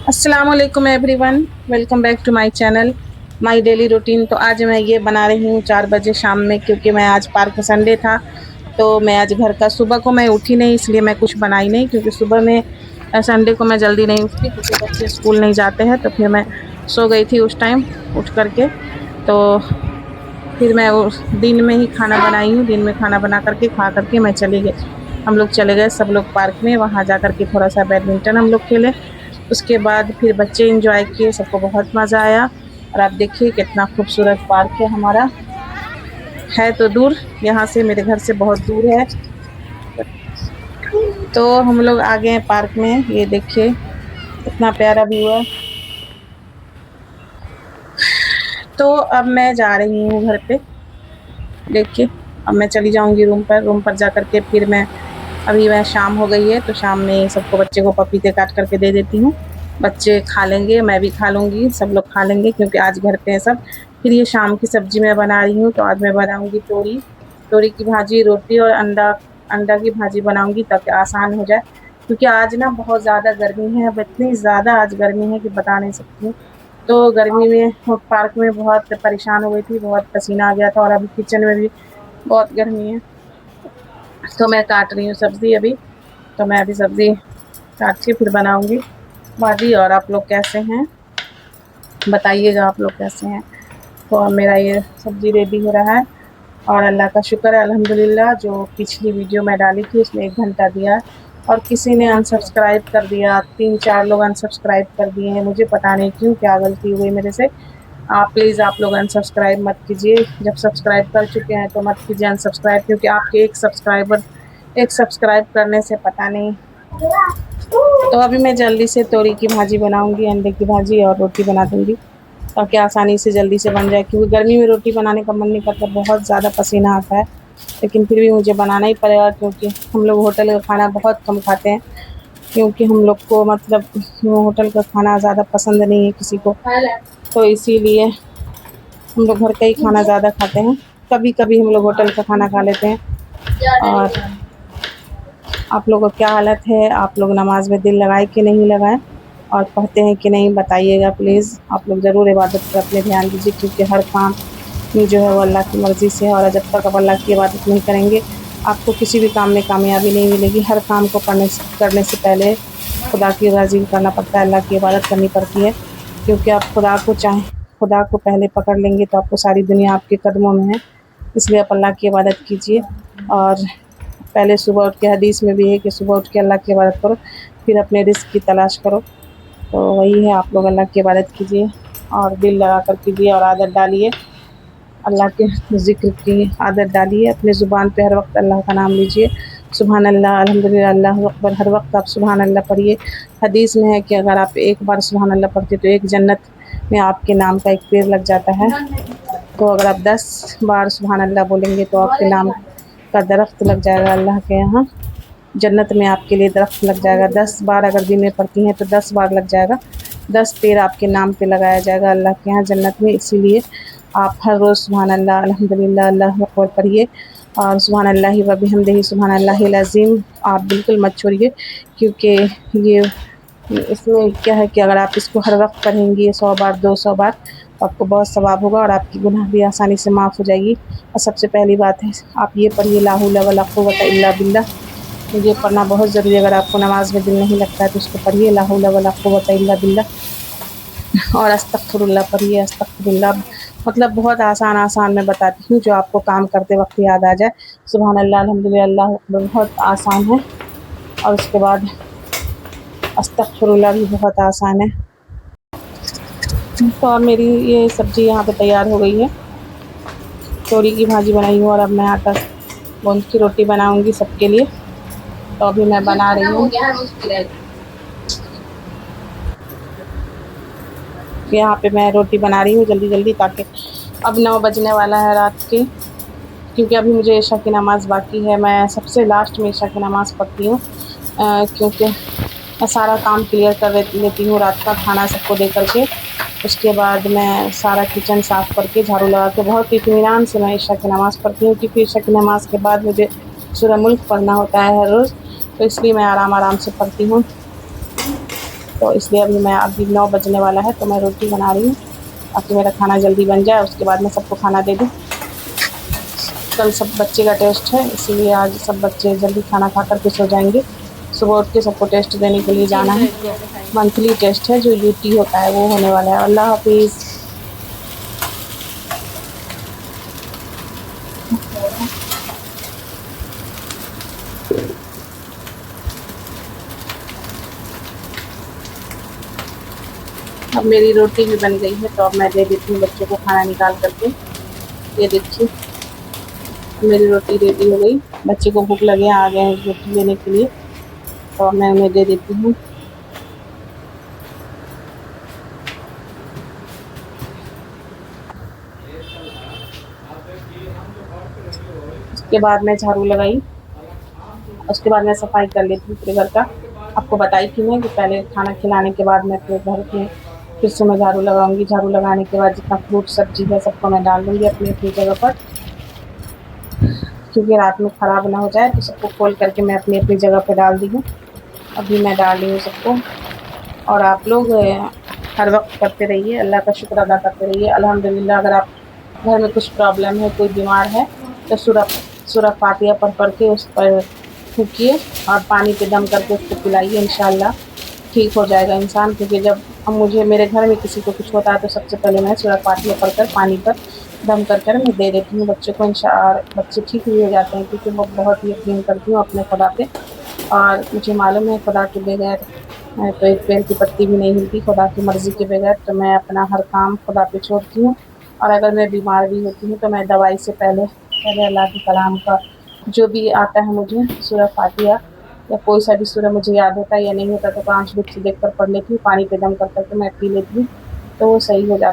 अस्सलामुअलैकुम everyone, welcome back to my channel my daily routine. तो आज मैं ये बना रही हूँ 4 बजे शाम में, क्योंकि मैं आज पार्क संडे था तो मैं आज घर का सुबह को मैं उठी नहीं, इसलिए मैं कुछ बनाई नहीं। क्योंकि सुबह में संडे को मैं जल्दी नहीं उठती क्योंकि बच्चे स्कूल नहीं जाते हैं। तो फिर मैं सो गई थी उस टाइम उठ करके। तो फिर मैं दिन में ही खाना बनाई हूँ, दिन में खाना बना करके खा करके मैं चली गई। हम लोग चले गए सब लोग पार्क में, वहाँ जा कर के थोड़ा सा बैडमिंटन हम लोग खेले। उसके बाद फिर बच्चे एंजॉय किए, सबको बहुत मज़ा आया। और आप देखिए कितना खूबसूरत पार्क है हमारा। है तो दूर, यहाँ से मेरे घर से बहुत दूर है। तो हम लोग आ गए हैं पार्क में, ये देखिए कितना प्यारा व्यू है। तो अब मैं जा रही हूँ घर पे। देखिए अब मैं चली जाऊँगी रूम पर जा कर के फिर मैं अभी वह शाम हो गई है तो शाम में सबको बच्चे को पपीते काट करके दे देती हूँ। बच्चे खा लेंगे, मैं भी खा लूँगी, सब लोग खा लेंगे क्योंकि आज घर पे हैं सब। फिर ये शाम की सब्ज़ी मैं बना रही हूँ, तो आज मैं बनाऊँगी तोरी। तोरी की भाजी, रोटी और अंडा अंडा की भाजी बनाऊँगी ताकि आसान हो जाए। क्योंकि आज ना बहुत ज़्यादा गर्मी है, अब इतनी ज़्यादा आज गर्मी है कि बता नहीं सकती हूँ। तो गर्मी में पार्क में बहुत परेशान हो गई थी, बहुत पसीना आ गया था और अभी किचन में भी बहुत गर्मी है। तो मैं काट रही हूँ सब्ज़ी अभी। तो मैं अभी सब्ज़ी काट के फिर बनाऊँगी भाजी। और आप लोग कैसे हैं बताइएगा, आप लोग कैसे हैं। तो मेरा ये सब्ज़ी रेडी हो रहा है और अल्लाह का शुक्र है अल्हम्दुलिल्लाह। जो पिछली वीडियो मैं डाली थी उसमें 1 घंटा दिया और किसी ने अनसब्सक्राइब कर दिया, 3-4 लोग अनसब्सक्राइब कर दिए हैं। मुझे पता नहीं क्यों, क्या गलती हुई मेरे से। आप प्लीज़ आप लोग अनसब्सक्राइब मत कीजिए। जब सब्सक्राइब कर चुके हैं तो मत कीजिए अनसब्सक्राइब, क्योंकि आपके एक सब्सक्राइब करने से पता नहीं। तो अभी मैं जल्दी से तोरी की भाजी बनाऊँगी, अंडे की भाजी और रोटी बना दूँगी ताकि आसानी से जल्दी से बन जाए। क्योंकि गर्मी में रोटी बनाने का मन नहीं करता, बहुत ज़्यादा पसीना आता है। लेकिन फिर भी मुझे बनाना ही पड़ेगा क्योंकि हम लोग होटल का खाना बहुत कम खाते हैं। क्योंकि हम लोग को मतलब होटल का खाना ज़्यादा पसंद नहीं है किसी को, तो इसीलिए हम लोग घर का ही खाना ज़्यादा खाते हैं। कभी-कभी हम लोग होटल का खाना खा लेते हैं। और आप लोगों का क्या हालत है, आप लोग नमाज़ में दिल लगाए कि नहीं लगाए और पढ़ते हैं कि नहीं बताइएगा प्लीज़। आप लोग ज़रूर इबादत पर अपने ध्यान दीजिए, क्योंकि हर काम में जो है वो अल्लाह की मर्ज़ी से है। और जब तक आप अल्लाह की इबादत नहीं करेंगे आपको किसी भी काम में कामयाबी नहीं मिलेगी। हर काम को करने से पहले खुदा की राज़ी करना पड़ता है, अल्लाह की इबादत करनी पड़ती है। क्योंकि आप खुदा को पहले पकड़ लेंगे तो आपको सारी दुनिया आपके कदमों में है। इसलिए आप अल्लाह की इबादत कीजिए। और पहले सुबह उठ के, हदीस में भी है कि सुबह उठ के अल्लाह की इबादत करो, फिर अपने रिज़्क़ की तलाश करो। तो वही है, आप लोग अल्लाह की इबादत कीजिए और दिल लगा कर कीजिए और आदत डालिए, अल्लाह के ज़िक्र की आदत डालिए। अपने ज़ुबान पे हर वक्त अल्लाह का नाम लीजिए, सुबहान अल्लाह, अल्हम्दुलिल्लाह, अल्लाहु अकबर। हर वक्त आप सुबहान अल्लाह पढ़िए। हदीस में है कि अगर आप एक बार सुबहान अल्लाह पढ़ते तो एक जन्नत में आपके नाम का एक पेड़ लग जाता है। तो अगर आप 10 बार सुबहान अल्लाह बोलेंगे तो आपके नाम का दरख्त लग जाएगा अल्लाह के यहाँ, जन्नत में आपके लिए दरख्त लग जाएगा। 10 बार अगर दिन में पढ़ती हैं तो 10 बार लग जाएगा, 10 पेड़ आपके नाम पे लगाया जाएगा अल्लाह के यहाँ जन्नत में। इसीलिए आप हर रोज़ सुबहान अल्लाह, अल्हम्दुलिल्लाह, अल्लाहु अकबर पढ़िए और सुबहान अल्लाहि व बिहम्दिही सुबहान अल्लाहिल अज़ीम आप बिल्कुल मत छोड़िए। क्योंकि ये इसमें क्या है कि अगर आप इसको हर वक्त पढ़ेंगी 100 बार, 200 बार, तो आपको बहुत सवाब होगा और आपकी गुनाह भी आसानी से माफ़ हो जाएगी। और सबसे पहली बात है, आप ये पढ़िए ला हौला वला कुव्वता इल्ला बिल्लाह। ये पढ़ना बहुत ज़रूरी है। अगर आपको नमाज़ में दिल नहीं लगता है तो उसको पढ़िए, ला हौला वला कुव्वता इल्ला बिल्लाह। और अस्तगफिरुल्लाह पढ़िए, अस्तगफिरुल्लाह। मतलब बहुत आसान मैं बताती हूँ जो आपको काम करते वक्त याद आ जाए। सुबहान अल्लाह, अल्हम्दुलिल्लाह, अल्लाहु अकबर बहुत आसान है। और उसके बाद अस्तगफिरुल्लाह भी बहुत आसान है। तो अब मेरी ये सब्ज़ी यहाँ पे तैयार हो गई है। तोरी की भाजी बनाई हूँ और अब मैं आटा गूँथ की रोटी बनाऊँगी सबके लिए। तो अभी मैं बना रही हूँ। यहाँ पे मैं रोटी बना रही हूँ जल्दी ताकि अब 9 बजने वाला है रात के। क्योंकि अभी मुझे इशा की नमाज़ बाकी है। मैं सबसे लास्ट में इशा की नमाज़ पढ़ती हूँ, क्योंकि मैं सारा काम क्लियर कर लेती हूँ रात का खाना सबको दे करके। उसके बाद मैं सारा किचन साफ़ करके झाड़ू लगा के बहुत इत्मीनान से मैं इशा की नमाज़ पढ़ती हूँ। क्योंकि इशा की नमाज़ के बाद मुझे सूरह मुल्क पढ़ना होता है हर रोज़, तो इसलिए मैं आराम से पढ़ती हूँ। तो इसलिए अभी 9 बजने वाला है तो मैं रोटी बना रही हूँ ताकि मेरा खाना जल्दी बन जाए, उसके बाद मैं सबको खाना दे दूँ। कल सब बच्चे का टेस्ट है, इसीलिए आज सब बच्चे जल्दी खाना खा कर के सो जाएंगे। सुबह उठ के सबको टेस्ट देने के लिए जाना है। मंथली टेस्ट है जो यूटी होता है वो होने वाला है। अल्लाह हाफिज़। अब मेरी रोटी भी बन गई है तो अब मैं दे देती हूँ बच्चों को खाना निकाल करके। ये देखिए मेरी रोटी रेडी हो गई। बच्चे को भूख लगे आ गए हैं रोटी लेने के लिए, तो अब मैं उन्हें दे देती हूँ। उसके बाद मैं झाड़ू लगाई, उसके बाद मैं सफाई कर लेती हूँ पूरे घर का। आपको बताई थी मैं कि पहले खाना खिलाने के बाद मैं पूरे घर के फिर से मैं झाड़ू लगाऊंगी। झाड़ू लगाने के बाद जितना फ्रूट सब्जी है सबको मैं डाल दूँगी अपनी अपनी जगह पर, क्योंकि रात में ख़राब ना हो जाए, तो सबको खोल करके मैं अपनी अपनी जगह पे डाल दी हूँ। अभी मैं डाल रही हूँ सबको। और आप लोग हर वक्त करते रहिए, अल्लाह का शुक्र अदा करते रहिए। अल्हम्दुलिल्लाह। अगर आप घर में कुछ प्रॉब्लम है, कोई बीमार है, तो सूरह फातिहा पढ़ के उस पर फूँकिए और पानी पे दम करके उसको पिलाइए, इंशाअल्लाह ठीक हो जाएगा इंसान। क्योंकि जब मुझे मेरे घर में किसी को कुछ होता है तो सबसे पहले मैं सूरह फातिहा पढ़कर पानी पर दम कर मैं दे देती हूँ बच्चों को। बच्चे ठीक भी हो जाते हैं, क्योंकि मैं बहुत यकीन करती हूँ अपने खुदा पे, और मुझे मालूम है खुदा के बगैर तो एक पेड़ की पत्ती भी नहीं हिलती। खुदा की मर्ज़ी के बगैर तो मैं अपना हर काम खुदा पे छोड़ती हूँ। और अगर मैं बीमार भी होती हूँ तो मैं दवाई से पहले पहले अल्लाह के कलाम का जो भी आता है मुझे, सूरह फातिहा या कोई सा भी सूरह मुझे याद होता है या नहीं होता तो 5 मिनट से देख कर पढ़ लेती हूँ, पानी पे दम कर के मैं पी लेती हूँ, तो वो सही हो जाता है।